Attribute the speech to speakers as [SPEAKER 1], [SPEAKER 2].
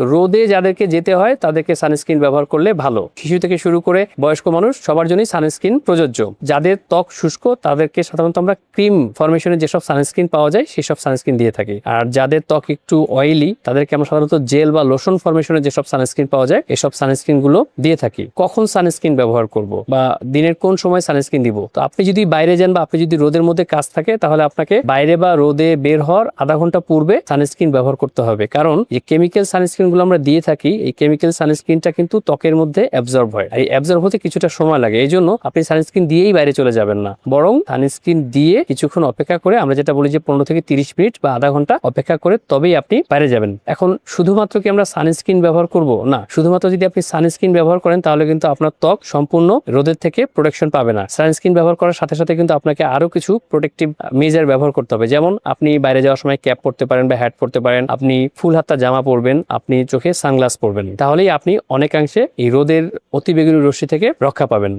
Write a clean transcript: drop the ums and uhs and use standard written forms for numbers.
[SPEAKER 1] তো রোদে যাদেরকে যেতে হয় তাদেরকে সানস্ক্রিন ব্যবহার করলে ভালো। শিশু থেকে শুরু করে বয়স্ক মানুষ সবার জন্যই সানস্ক্রিন প্রযোজ্য। যাদের ত্বক শুষ্ক তাদেরকে সাধারণত আমরা ক্রিম ফরমেশনে যেসব সানস্ক্রিন পাওয়া যায় সেসব সানস্ক্রিন দিয়ে থাকি। আর যাদের ত্বক একটু অয়েলি তাদেরকে আমরা সাধারণত জেল বা লোশন ফরমেশনে যেসব সানস্ক্রিন পাওয়া যায় এসব সানস্ক্রিন গুলো দিয়ে থাকি। কখন সানস্ক্রিন ব্যবহার করব বা দিনের কোন সময় সানস্ক্রিন দিব? তো আপনি যদি বাইরে যান বা আপনি যদি রোদের মধ্যে কাজ থাকে তাহলে আপনাকে বাইরে বা রোদে বের হওয়ার আধা ঘন্টা পূর্বে সানস্ক্রিন ব্যবহার করতে হবে। কারণ যে কেমিক্যাল সানস্ক্রিন গুলো আমরা দিয়ে থাকি এই কেমিক্যাল সানস্ক্রিনটা কিন্তু ত্বকের মধ্যে অ্যাবজর্ব হয়। এই অ্যাবজর্ব হতে কিছুটা সময় লাগে। এই জন্য আপনি সানস্ক্রিন দিয়েই বাইরে চলে যাবেন না, বরং সানস্ক্রিন দিয়ে কিছুক্ষণ অপেক্ষা করে, আমরা যেটা বলি যে 15 থেকে 30 মিনিট বা আধা ঘন্টা অপেক্ষা করে তবেই আপনি বাইরে যাবেন। এখন শুধুমাত্র কি আমরা সানস্ক্রিন ব্যবহার করব? না, শুধুমাত্র যদি আপনি সানস্ক্রিন ব্যবহার করেন তাহলে কিন্তু আপনার ত্বক সম্পূর্ণ রোদের থেকে প্রোটেকশন পাবে না। সানস্ক্রিন ব্যবহার করার সাথে সাথে কিন্তু আপনাকে আরো কিছু প্রোটেক্টিভ মেজার ব্যবহার করতে হবে। যেমন আপনি বাইরে যাওয়ার সময় ক্যাপ পরতে পারেন বা হ্যাট পরতে পারেন, আপনি ফুল হাতা জামা পরবেন, আপনি চোখে সানগ্লাস পরবেন। তাহলেই আপনি অনেকাংশে এই রোদের অতিবেগুনি রশ্মি থেকে রক্ষা পাবেন।